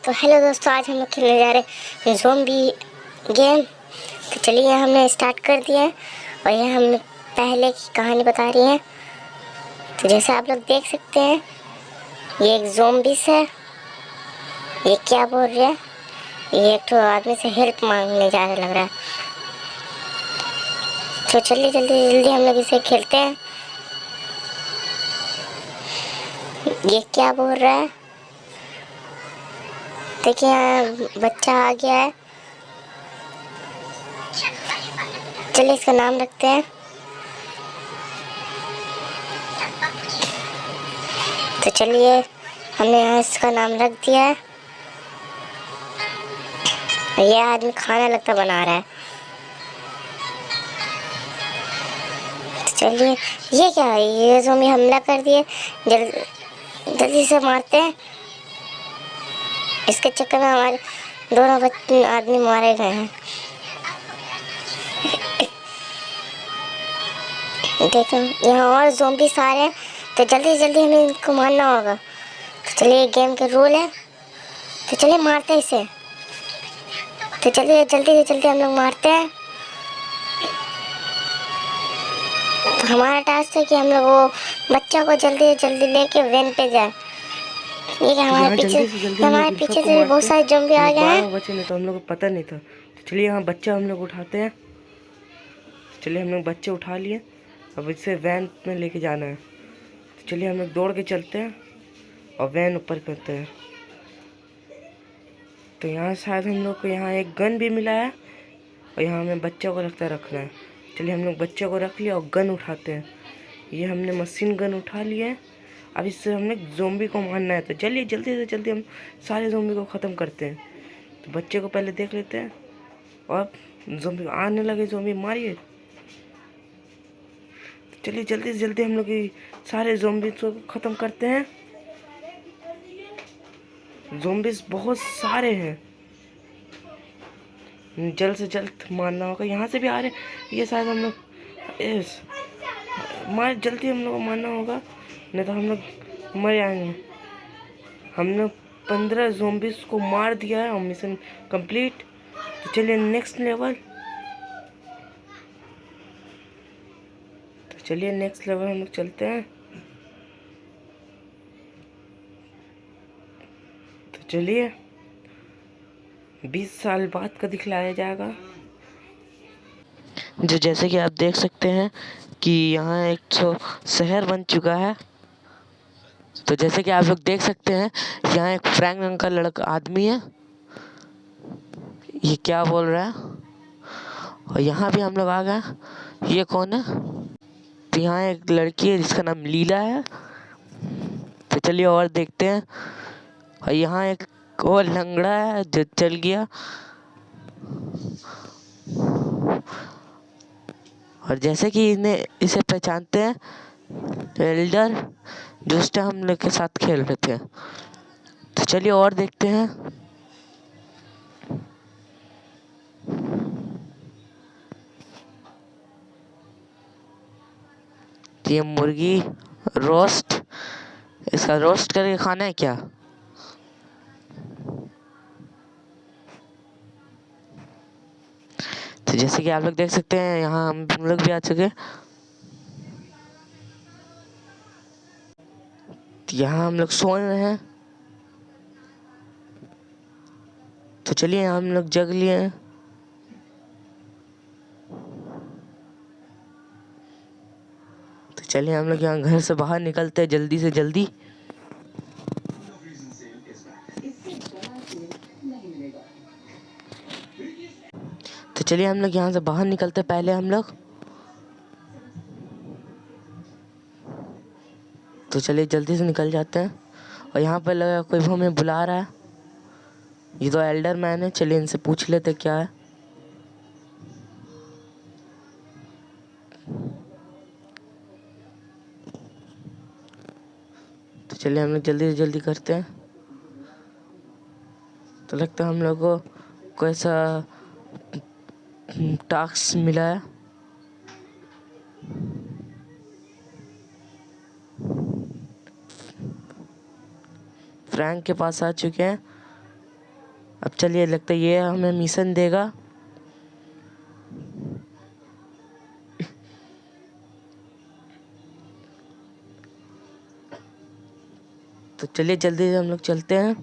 तो हेलो दोस्तों, आज हम लोग खेलने जा रहे हैं ज़ॉम्बी गेम। तो चलिए हमने स्टार्ट कर दिया है और ये हम पहले की कहानी बता रही हैं। तो जैसे आप लोग देख सकते हैं, ये एक ज़ॉम्बीस है। ये क्या बोल रहा है, ये एक तो आदमी से हेल्प मांगने जा रहा लग रहा है। तो चलिए जल्दी जल्दी हम लोग इसे खेलते हैं। ये क्या बोल रहा है, देखिए यहाँ बच्चा आ गया है। चलिए इसका नाम रखते हैं। तो चलिए हमने यहाँ इसका नाम रख दिया है। ये आदमी खाना लगता बना रहा है। तो चलिए, ये क्या है, ये ज़ॉम्बी हमला कर दिए। जल्दी से मारते हैं। इसके चक्कर में हमारे दोनों आदमी मारे गए हैं। देखो यहाँ और ज़ॉम्बी सारे हैं, तो जल्दी जल्दी हमें इनको मारना होगा। तो चलिए, गेम के रूल है। तो चलिए मारते हैं इसे। तो चलिए जल्दी से जल्दी हम लोग मारते हैं। तो हमारा टास्क है कि हम लोग वो बच्चा को जल्दी जल्दी लेके वैन पे जाए। ये कि हमारे पीछे से भी बहुत सारे ज़ॉम्बी आ गए हैं। बच्चे नहीं तो हम लोग को पता नहीं था। तो चलिए यहाँ बच्चा हम लोग उठाते हैं। चलिए हम लोग बच्चे उठा लिए, अब इसे वैन में लेके जाना है। तो चलिए हम लोग दौड़ के चलते हैं और वैन ऊपर करते हैं। तो यहाँ शायद हम लोग को यहाँ एक गन भी मिला है और यहाँ हमें बच्चों को रखना है। चलिए हम लोग बच्चों को रख लिया और गन उठाते हैं। ये हमने मशीन गन उठा लिया है। अब इससे हमने ज़ॉम्बी को मारना है। तो चलिए जल्दी से जल्दी हम सारे ज़ॉम्बी को ख़त्म करते हैं। तो बच्चे को पहले देख लेते हैं और ज़ॉम्बी आने लगे, ज़ॉम्बी मारिए। तो चलिए जल्दी से जल्दी हम लोग सारे ज़ॉम्बी को ख़त्म करते हैं। ज़ॉम्बीज़ बहुत सारे हैं, जल्द से जल्द मारना होगा। यहाँ से भी आ रहे, ये शायद हम लोग जल्दी हम लोग को मारना होगा, नहीं तो हम लोग मर जाएंगे। हमने 15 ज़ॉम्बीज़ को मार दिया है और मिशन कंप्लीट। तो चलिए नेक्स्ट लेवल। तो चलिए नेक्स्ट लेवल हम लोग चलते हैं। तो चलिए 20 साल बाद का दिखलाया जाएगा। जो जैसे कि आप देख सकते हैं कि यहाँ एक तो शहर बन चुका है। तो जैसे कि आप लोग देख सकते हैं, यहाँ एक फ्रैंक रंग का लड़का आदमी है। ये क्या बोल रहा है, और यहाँ भी हम लोग आ गए। ये कौन है? तो यहाँ एक लड़की है जिसका नाम लीला है। तो चलिए और देखते हैं। और यहाँ एक और लंगड़ा है जो चल गया। और जैसे कि इसे पहचानते हैं, एल्डर, जो उस टाइम हम लोग के साथ खेल रहे थे। तो चलिए और देखते हैं। ये मुर्गी रोस्ट, इसका रोस्ट करके खाना है क्या? तो जैसे कि आप लोग देख सकते हैं, यहाँ हम लोग भी आ चुके। तो यहाँ हम लोग सो रहे हैं। तो चलिए हम लोग जग लिए हैं। तो चलिए हम लोग यहाँ घर से बाहर निकलते हैं जल्दी से जल्दी। तो चलिए हम लोग यहाँ से बाहर निकलते पहले हम लोग। तो चलिए जल्दी से निकल जाते हैं। और यहाँ पर लगा कोई हमें बुला रहा है। ये तो एल्डर मैन है, चलिए इनसे पूछ लेते क्या है। तो चलिए हम लोग जल्दी से जल्दी करते हैं। तो लगता है हम लोग को कोई सा टास्क मिला है। फ्रैंक के पास आ चुके हैं। अब चलिए, लगता है ये हमें मिशन देगा। तो चलिए जल्दी से हम लोग चलते हैं।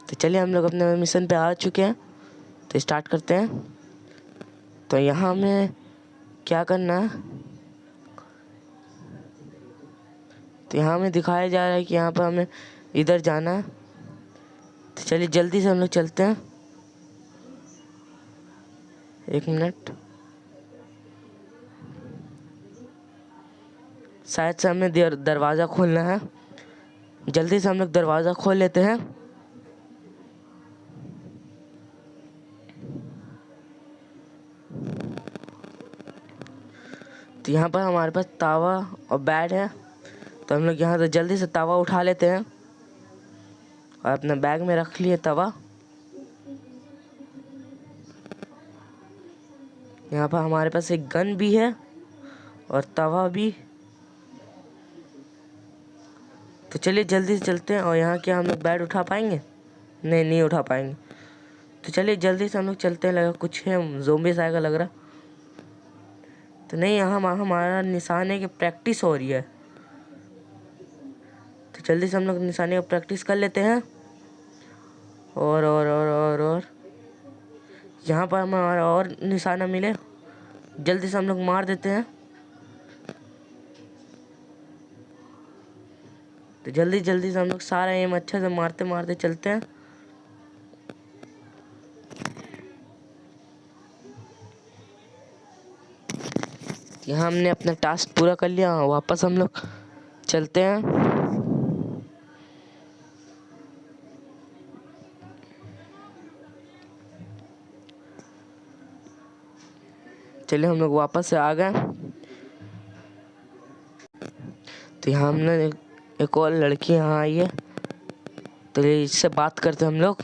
तो चलिए हम लोग अपने मिशन पे आ चुके हैं, तो स्टार्ट करते हैं। तो यहाँ हमें क्या करना है, तो यहाँ हमें दिखाया जा रहा है कि यहाँ पर हमें इधर जाना है। तो चलिए जल्दी से हम लोग चलते हैं। 1 मिनट, शायद से हमें दरवाज़ा खोलना है। जल्दी से हम लोग दरवाज़ा खोल लेते हैं। तो यहाँ पर हमारे पास तावा और बैट है, तो हम लोग यहाँ से जल्दी से तवा उठा लेते हैं और अपने बैग में रख लिए तवा। यहाँ पर हमारे पास एक गन भी है और तवा भी। तो चलिए जल्दी से चलते हैं। और यहाँ क्या हम लोग बैट उठा पाएंगे? नहीं, नहीं उठा पाएंगे। तो चलिए जल्दी से हम लोग चलते हैं। लगा कुछ है, ज़ोंबी सा लग रहा। तो नहीं, यहाँ हमारा निशान है कि प्रैक्टिस हो रही है। तो जल्दी से हम लोग निशाने का प्रैक्टिस कर लेते हैं। और यहाँ पर हमारा और निशाना मिले, जल्दी से हम लोग मार देते हैं। तो जल्दी जल्दी से हम लोग सारा एम अच्छे से मारते मारते चलते हैं। यहाँ हमने अपना टास्क पूरा कर लिया। वापस हम लोग चलते हैं। चलिए हम लोग वापस से आ गए। तो यहाँ हमने एक और लड़की यहाँ आई है, तो इससे बात करते हम लोग।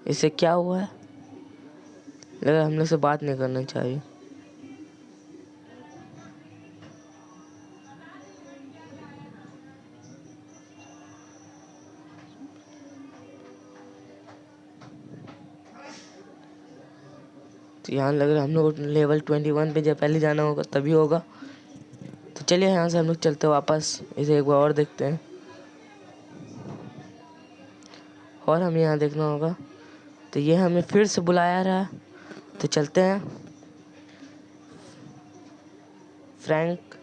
इससे क्या हुआ है? लगा हम लोग से बात नहीं करना चाहिए। तो यहाँ लग रहा है हम लोग लेवल 21 पे जब पहले जाना होगा तभी होगा। तो चलिए यहाँ से हम लोग चलते वापस, इसे एक बार और देखते हैं। और हमें यहाँ देखना होगा। तो ये हमें फिर से बुलाया रहा, तो चलते हैं। फ्रैंक,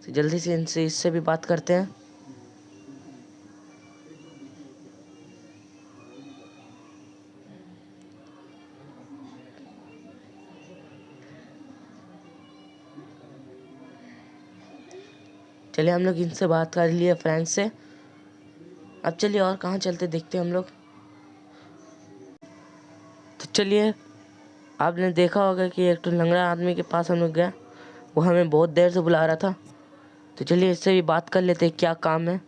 तो जल्दी से इससे भी बात करते हैं। चलिए हम लोग इनसे बात कर लिए, फ्रैंक से। अब चलिए और कहाँ चलते देखते हैं हम लोग। तो चलिए, आपने देखा होगा कि एक तो लंगड़ा आदमी के पास हम लोग गए, वो हमें बहुत देर से बुला रहा था। तो चलिए इससे भी बात कर लेते हैं, क्या काम है।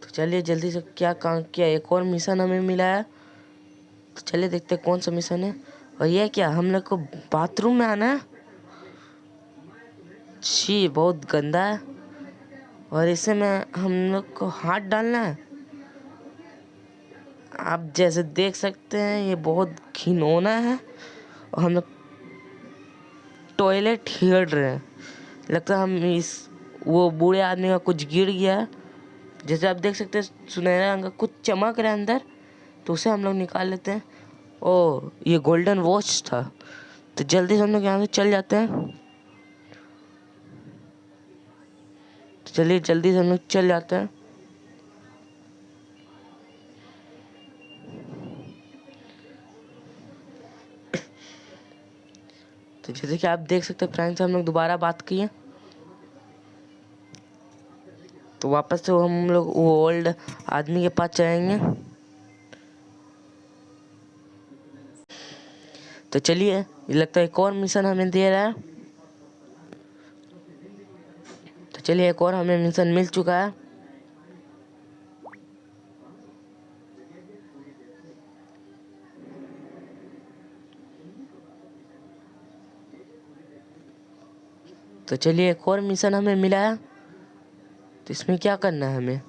तो चलिए जल्दी से, क्या काम किया, एक और मिशन हमें मिला है। तो चलिए देखते हैं कौन सा मिशन है। और ये क्या, हम लोग को बाथरूम में आना है? छी, बहुत गंदा है। और इसे में हम लोग को हाथ डालना है। आप जैसे देख सकते हैं ये बहुत घिनौना है। और हम लोग टॉयलेट हिड़ रहे हैं। लगता है हम इस वो बूढ़े आदमी का कुछ गिर गया है। जैसे आप देख सकते हैं सुनहरा रंग का कुछ चमक रहा है अंदर, तो उसे हम लोग निकाल लेते हैं। ओ, ये गोल्डन वॉच था। तो जल्दी से हम लोग यहाँ से चल जाते हैं। तो चलिए जल्दी से हम लोग चल जाते हैं। तो तो जैसे कि आप देख सकते हैं फ्रेंड्स, हम लोग दोबारा बात किए तो वापस से हम लोग वो ओल्ड आदमी के पास जाएंगे। तो चलिए, ये लगता है एक और मिशन हमें दे रहा है। तो चलिए, एक और हमें मिशन मिल चुका है। तो चलिए, एक और मिशन हमें मिला है। तो इसमें क्या करना है हमें?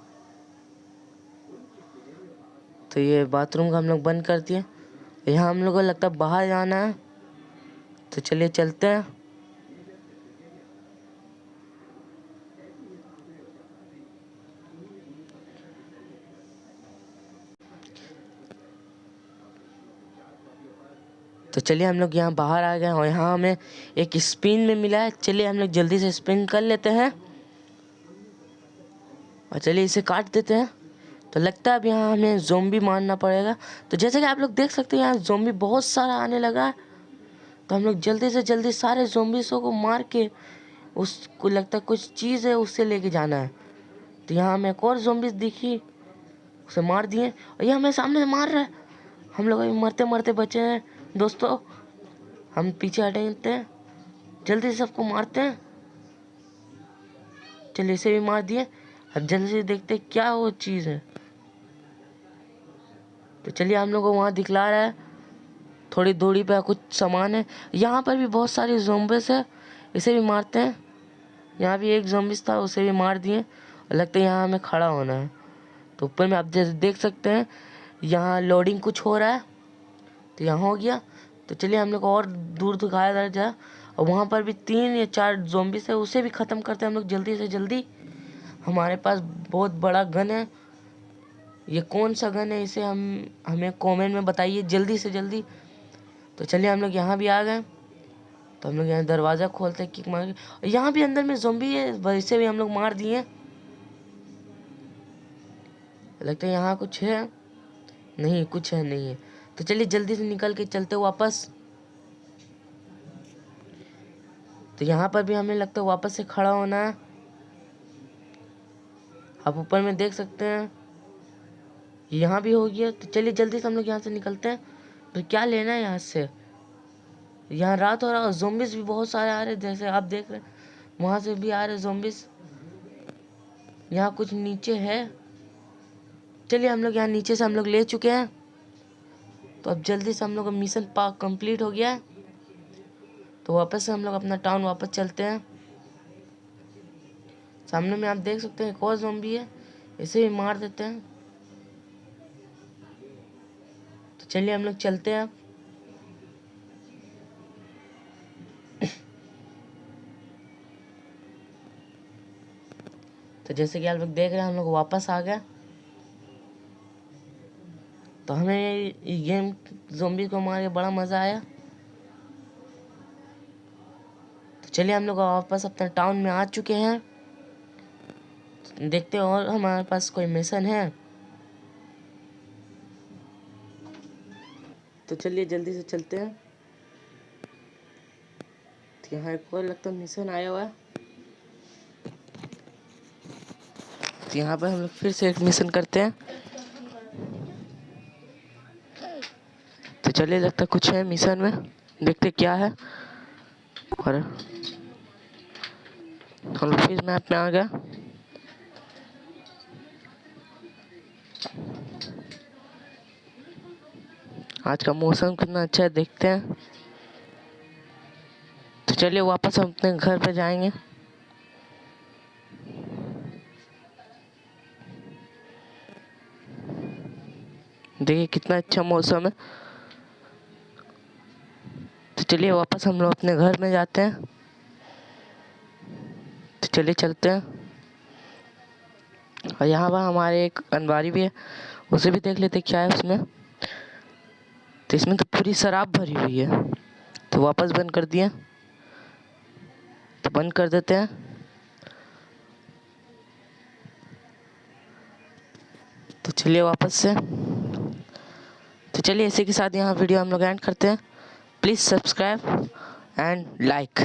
तो ये बाथरूम का हम लोग बंद कर दिए। यहाँ हम लोग को लगता है बाहर जाना है। तो चलिए चलते हैं। तो चलिए, हम लोग यहाँ बाहर आ गए और यहाँ हमें एक स्पिन में मिला है। चलिए हम लोग जल्दी से स्पिन कर लेते हैं और चलिए इसे काट देते हैं। तो लगता है अब यहाँ हमें ज़ोंबी मारना पड़ेगा। तो जैसे कि आप लोग देख सकते हैं, यहाँ ज़ोंबी बहुत सारा आने लगा है। तो हम लोग जल्दी से जल्दी सारे ज़ोंबीज़ों को मार के, उसको लगता है कुछ चीज़ है उससे लेके जाना है। तो यहाँ हमें एक और ज़ोंबीज़ दिखी, उसे मार दिए और ये हमें सामने से मार रहा है। हम लोग अभी मरते मरते बचे हैं दोस्तों। हम पीछे हटते हैं, जल्दी से सबको मारते हैं। चलिए इसे भी मार दिए। अब जल्दी से देखते हैं क्या वो चीज़ है। तो चलिए, हम लोग को वहाँ दिखला रहा है थोड़ी दूरी पे कुछ सामान है। यहाँ पर भी बहुत सारी ज़ोंबीज़ है, इसे भी मारते हैं। यहाँ भी एक ज़ोंबीज़ था, उसे भी मार दिए और लगता है यहाँ हमें खड़ा होना है। तो ऊपर में आप जैसे देख सकते हैं, यहाँ लोडिंग कुछ हो रहा है। तो यहाँ हो गया। तो चलिए हम लोग और दूर दिखाया जाए और वहाँ पर भी 3 या 4 ज़ोंबीज़ है, उसे भी ख़त्म करते हैं हम लोग जल्दी से जल्दी। हमारे पास बहुत बड़ा गन है। ये कौन सा गन है, इसे हमें कमेंट में बताइए जल्दी से जल्दी। तो चलिए हम लोग यहाँ भी आ गए। तो हम लोग यहाँ दरवाज़ा खोलते हैं, किक मार के। यहाँ भी अंदर में ज़ोंबी है, वैसे भी हम लोग मार दिए। लगता है यहाँ कुछ है, नहीं कुछ है नहीं है। तो चलिए जल्दी से निकल के चलते वापस। तो यहाँ पर भी हमें लगता है वापस से खड़ा होना है। आप ऊपर में देख सकते हैं, यहाँ भी हो गया। तो चलिए जल्दी से हम लोग यहाँ से निकलते हैं। तो क्या लेना है यहाँ से? यहाँ रात हो रहा और ज़ोंबीज़ भी बहुत सारे आ रहे, जैसे आप देख रहे हैं वहाँ से भी आ रहे ज़ोंबीज़। यहाँ कुछ नीचे है। चलिए हम लोग यहाँ नीचे से हम लोग ले चुके हैं। तो अब जल्दी से हम लोग का मिशन पार्क कंप्लीट हो गया है। तो वापस से हम लोग अपना टाउन वापस चलते हैं। सामने में आप देख सकते हैं एक और ज़ोंबी है, इसे भी मार देते हैं। तो चलिए हम लोग चलते हैं। तो जैसे कि आप लोग देख रहे हैं, हम लोग वापस आ गए। तो हमें ये गेम ज़ोंबी को मार के बड़ा मज़ा आया। तो चलिए हम लोग वापस अपने टाउन में आ चुके हैं। तो देखते हैं और हमारे पास कोई मिशन है। तो चलिए जल्दी से चलते हैं। तो यहाँ एक और लगता है मिशन आया हुआ है। तो यहाँ पर हम लोग फिर से एक मिशन करते हैं। तो चलिए लगता है कुछ है मिशन में, देखते क्या है। और हम लोग फिर मैप में आ गया। आज का मौसम कितना अच्छा है, देखते हैं। तो चलिए वापस हम अपने घर पे जाएंगे। देखिए कितना अच्छा मौसम है। तो चलिए वापस हम लोग अपने घर में जाते हैं। तो चलिए चलते हैं। और यहाँ पर हमारे एक अलमारी भी है, उसे भी देख लेते क्या है उसमें। तो इसमें तो पूरी शराब भरी हुई है। तो वापस बंद कर दिया। तो बंद कर देते हैं। तो चलिए वापस से। तो चलिए इसी के साथ यहाँ वीडियो हम लोग एंड करते हैं। Please subscribe and like.